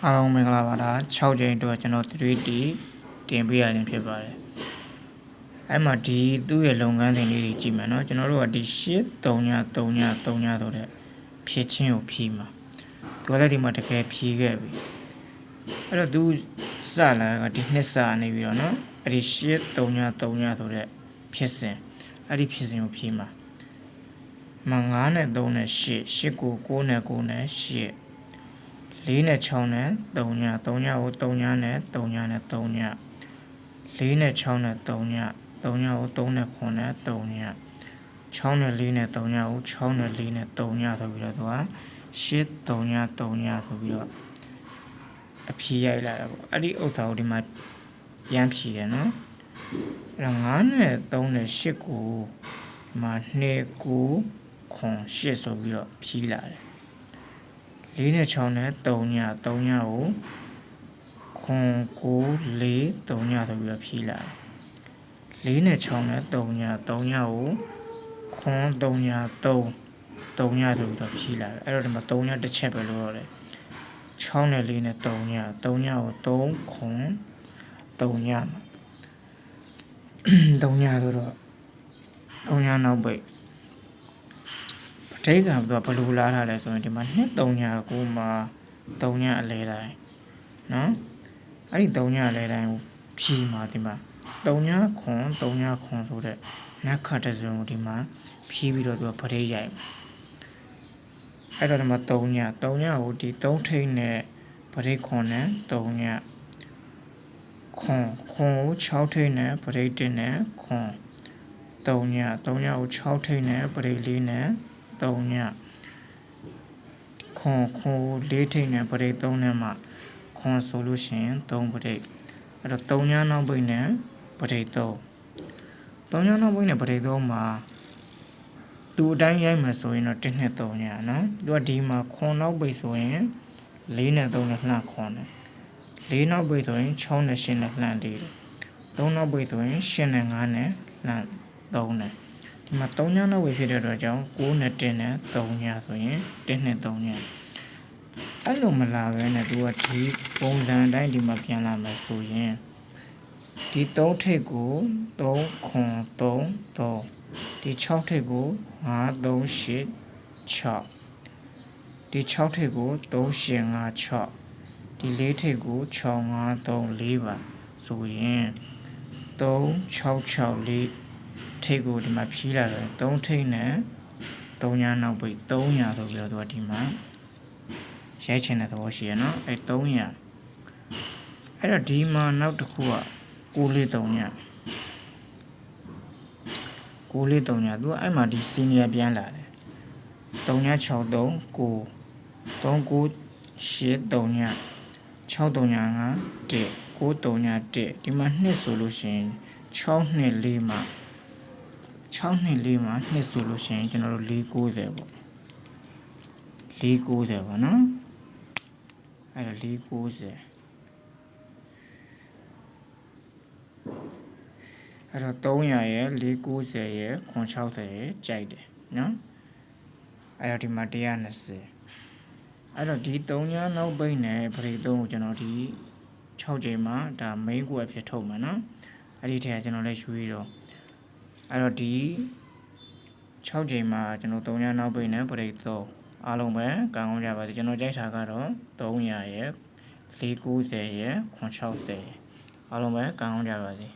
အားလုံးမင်္ဂလာပါဒါ6ကြိမ်အတွက်ကျွန်တော် 3D တင်ပေးရခြင်းဖြစ်ပါတယ်အဲ့မှာဒီသူ့ရဲ့လုပ်ငန်းစဉ်လေးတွေကြည့်မယ်နော်ကျွန်တော်တို့ကဒီ83333ဆိုတဲ့ဖြည့်ချင်းကိုဖြည့်မှာသူကလည်းဒီမှာတကယ်ဖြည့်ခဲ့ပြီအဲ့တော့သူစလာကဒီနှစ်စနေပြီးတော့နော်အဲ့ဒီ833ဆိုတဲ့ဖြစ်စဉ်အဲ့ဒီဖြစ်စဉ်ကိုဖြည့်မှာ9နဲ့3နဲ့8 8ကို9နဲ့9နဲ့8 4နဲ့6နဲ့3ည3ညကို3ညနဲ့3ညနဲ့3ည4နဲ့6နဲ့3ည3ညကို3နဲ့9နဲ့3ည6နဲ့4နဲ့3ညကို6နဲ့4နဲ့3ညဆိုပြီးတော့သူက8 3ည3ညဆိုပြီးတော့အဖြေရိုက်လာတာပေါ့အဲ့ဒီဥစ္စာကိုဒီမှာပြန်ဖြေတယ်နော်အဲ့တော့9နဲ့3နဲ့8ကိုဒီမှာ2 9 8ဆိုပြီးတော့ဖြေလာတယ်4နဲ့6နဲ့3ည3ညကို9 9 4 3ညဆိုပြီးတော့ဖြေလာတယ်4နဲ့6နဲ့3ည3ညကို9 3ည3 3ညဆိုပြီးတော့ဖြေလာတယ်အဲ့တော့ဒီမှာ3ညတစ်ချက်ပဲလို့ရတယ်6နဲ့4နဲ့3ည3ညကို3 9 3ညမှာ3ညဆိုတော့3ညနောက်ပိတ်ပဋိက္ခာကဘယ်လိုလာထားလဲဆိုရင်ဒီမှာ2 3ညကိုမှ3ညအလဲတိုင်းနော်အဲ့ဒီ3ညအလဲတိုင်းကိုဖြီးမှာဒီမှာ3ညခွန်3ညခွန်ဆိုတဲ့နက်ခတ်တစ်စုံကိုဒီမှာဖြီးပြီးတော့သူကပဋိရိုက်အဲ့တော့ဒီမှာ3ညကိုဒီ3ထိပ်နဲ့ပဋိခွန်နဲ့3ညခွန်ကို6ထိပ်နဲ့ပဋိ1နဲ့ခွန်3ညကို6ထိပ်နဲ့ပဋိ4နဲ့3ညခွန်4ထိပ်နဲ့ပဋိ3နဲ့မှခွန်ဆိုလို့ရှိရင်3ပဋိအဲ့တော့3ညနောက်ပိတ်နဲ့ပဋိ3ညနောက်ပိတ်နဲ့ပဋိ3မှာသူအတိုင်းရိုက်မယ်ဆိုရင်တော့1နဲ့3ညနော်သူကဒီမှာခွန်နောက်ပိတ်ဆိုရင်4နဲ့3နဲ့လှန်ခွန်တယ်4နောက်ပိတ်ဆိုရင်6နဲ့8နဲ့လှန်တယ်3နောက်ပိတ်ဆိုရင်8နဲ့5နဲ့လှန်3နဲ့ဒီမှာ3ညနောက်ပိတ်ဖြစ်တဲ့အတွက်ကြောင့်9နဲ့1နဲ့3ညဆိုရင်1နဲ့3ညအဲ့လိုမလာပဲနဲ့သူကဒီပုံစံအတိုင်းဒီမှာပြန်လာမယ်ဆိုရင်ဒီ3ထိပ်ကို3ခွန်3 3ဒီ6ထိပ်ကို5 3 8 6ဒီ6ထိပ်ကို3 8 5 6ဒီ4ထိပ်ကို6 5 3 4ပါဆိုရင်3 6 6 4ထိပ်ကိုဒီမှာဖြီးလာတယ်3ထိပ်နဲ့3ညနောက်ပိတ်300ဆိုပြီးတော့သူကဒီမှာရိုက်ချင်တဲ့သဘောရှိရနော်အဲ300အဲ့တော့ဒီမှာနောက်တစ်ခုက943ည943ညသူကအဲ့မှာဒီစီနီယာပြန်လာတယ်3ည63 9 39 8 3ည6 3ည5 1 9 3ည1ဒီမှာ2ဆိုလို့ရှိရင်6နှစ်4မှာ6နှစ်4မှာ2ဆိုလို့ရှိရင်ကျွန်တော်တို့490ပေါ့490ပေါ့နော်အဲ့ဒါ490အဲ့တော့300ရဲ့490ရဲ့960ရဲ့ကြိုက်တယ်နော်အဲ့တော့ဒီမှာ120အဲ့တော့ဒီ3ညနောက်ပိတ်နဲ့ပရိသုံးကိုကျွန်တော်ဒီ6ချိန်မှာဒါ main ကိုအဖြစ်ထုတ်မှာနော်အဲ့ဒီထဲကကျွန်တော်လည်းရွှေ့တော့အဲ့တော့ဒီ6ချိန်မှာကျွန်တော်3ညနောက်ပိတ်နဲ့ပရိသုံးအားလုံးပဲကောင်းကောင်းကြပါစေကျွန်တော်ကြိုက်တာကတော့300ရဲ့490ရဲ့960ရဲ့အားလုံးပဲကောင်းကောင်းကြပါစေ